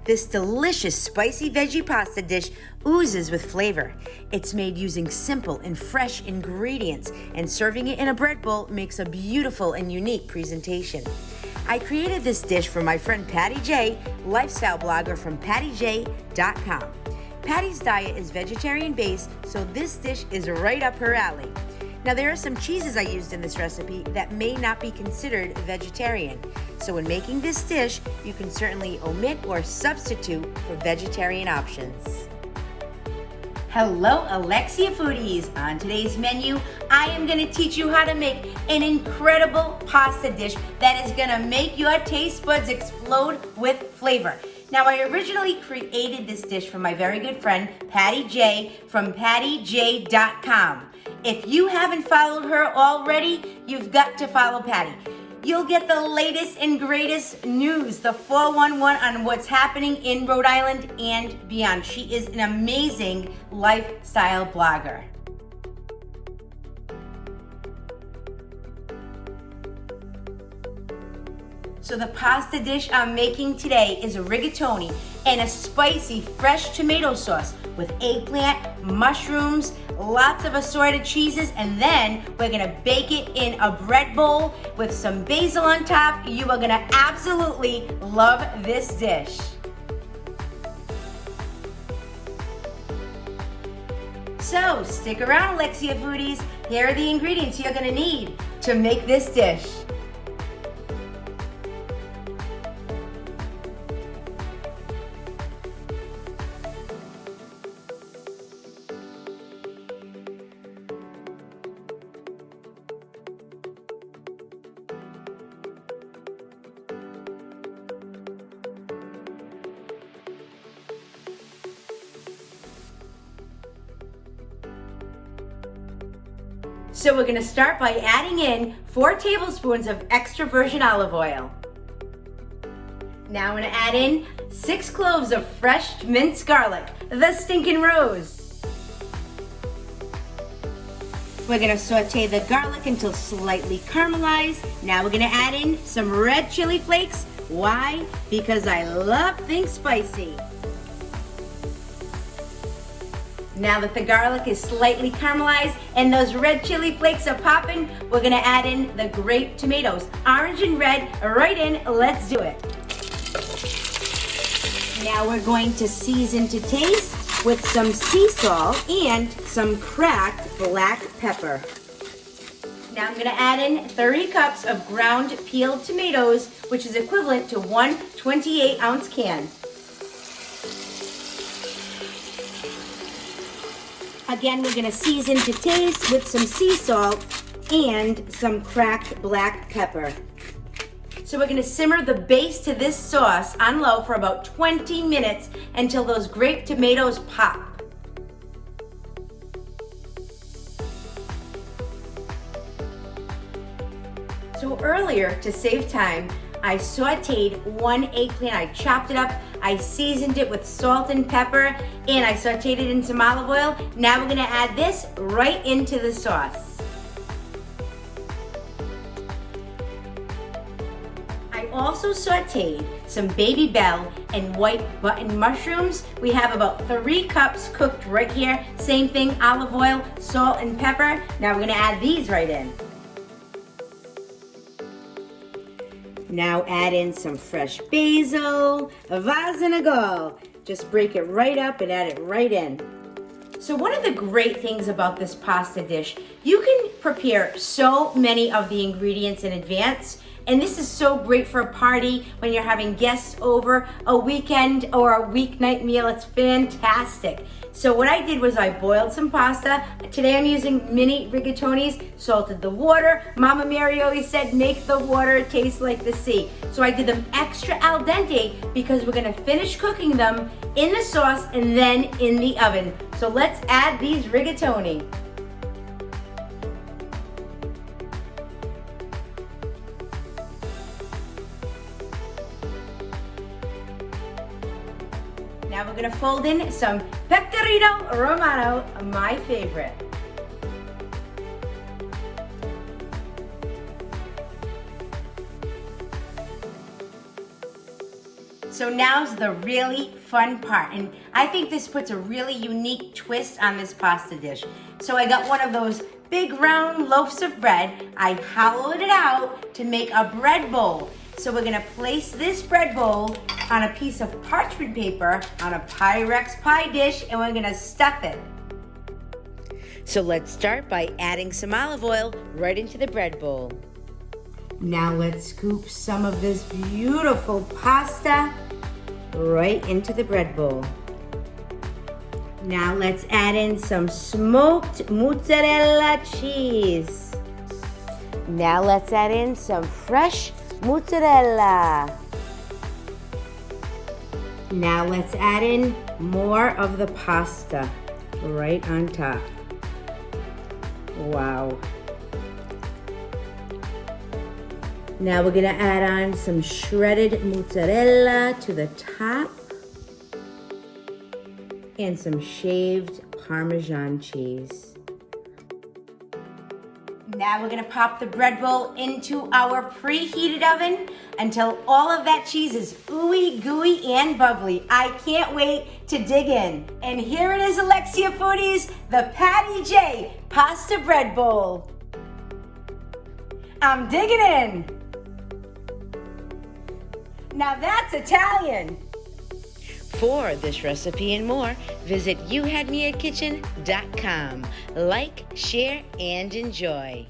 This delicious spicy veggie pasta dish oozes with flavor. It's made using simple and fresh ingredients, and serving it in a bread bowl makes a beautiful and unique presentation. I created this dish for my friend Patty J, lifestyle blogger from pattyj.com. Patty's diet is vegetarian based, so this dish is right up her alley. Now, there are some cheeses I used in this recipe that may not be considered vegetarian. So when making this dish, you can certainly omit or substitute for vegetarian options. Hello, Alexia foodies. On today's menu, I am going to teach you how to make an incredible pasta dish that is going to make your taste buds explode with flavor. Now, I originally created this dish for my very good friend, Patty J, from pattyj.com. If you haven't followed her already, you've got to follow Patty. You'll get the latest and greatest news, the 411 on what's happening in Rhode Island and beyond. She is an amazing lifestyle blogger. So the pasta dish I'm making today is a rigatoni and a spicy fresh tomato sauce with eggplant, mushrooms, lots of assorted cheeses, and then we're gonna bake it in a bread bowl with some basil on top. You are gonna absolutely love this dish. So stick around, Alexia foodies. Here are the ingredients you're gonna need to make this dish. So we're gonna start by adding in 4 tablespoons of extra virgin olive oil. Now I'm gonna add in 6 cloves of fresh minced garlic, the stinking rose. We're gonna saute the garlic until slightly caramelized. Now we're gonna add in some red chili flakes. Why? Because I love things spicy. Now that the garlic is slightly caramelized and those red chili flakes are popping, we're gonna add in the grape tomatoes, orange and red, right in. Let's do it. Now we're going to season to taste with some sea salt and some cracked black pepper. Now I'm gonna add in 30 cups of ground peeled tomatoes, which is equivalent to 1 28-ounce can. Again, we're gonna season to taste with some sea salt and some cracked black pepper. So we're gonna simmer the base to this sauce on low for about 20 minutes until those grape tomatoes pop. So earlier, to save time, I sauteed 1 eggplant. I chopped it up, I seasoned it with salt and pepper, and I sauteed it in some olive oil. Now we're gonna add this right into the sauce. I also sauteed some baby bell and white button mushrooms. We have about 3 cups cooked right here. Same thing, olive oil, salt, and pepper. Now we're gonna add these right in. Now add in some fresh basil, a vase and a gall. Just break it right up and add it right in. So one of the great things about this pasta dish, you can prepare so many of the ingredients in advance. And this is so great for a party when you're having guests over, a weekend or a weeknight meal. It's fantastic. So what I did was I boiled some pasta. Today I'm using mini rigatonis, salted the water. Mama Mary always said, make the water taste like the sea. So I did them extra al dente because we're gonna finish cooking them in the sauce and then in the oven. So let's add these rigatoni. Now we're gonna fold in some pecorino romano, my favorite. So now's the really fun part, and I think this puts a really unique twist on this pasta dish. So I got one of those big round loaves of bread. I hollowed it out to make a bread bowl. So we're gonna place this bread bowl on a piece of parchment paper on a Pyrex pie dish, and we're gonna stuff it. So let's start by adding some olive oil right into the bread bowl. Now let's scoop some of this beautiful pasta right into the bread bowl. Now let's add in some smoked mozzarella cheese. Now let's add in some fresh mozzarella. Now let's add in more of the pasta right on top. Wow. Now we're gonna add on some shredded mozzarella to the top and some shaved Parmesan cheese. Now we're gonna pop the bread bowl into our preheated oven until all of that cheese is ooey gooey and bubbly. I can't wait to dig in. And here it is, Alexia Foodies, the Patty J pasta bread bowl. I'm digging in. Now that's Italian. For this recipe and more, visit youhadmeakitchen.com. Like, share, and enjoy.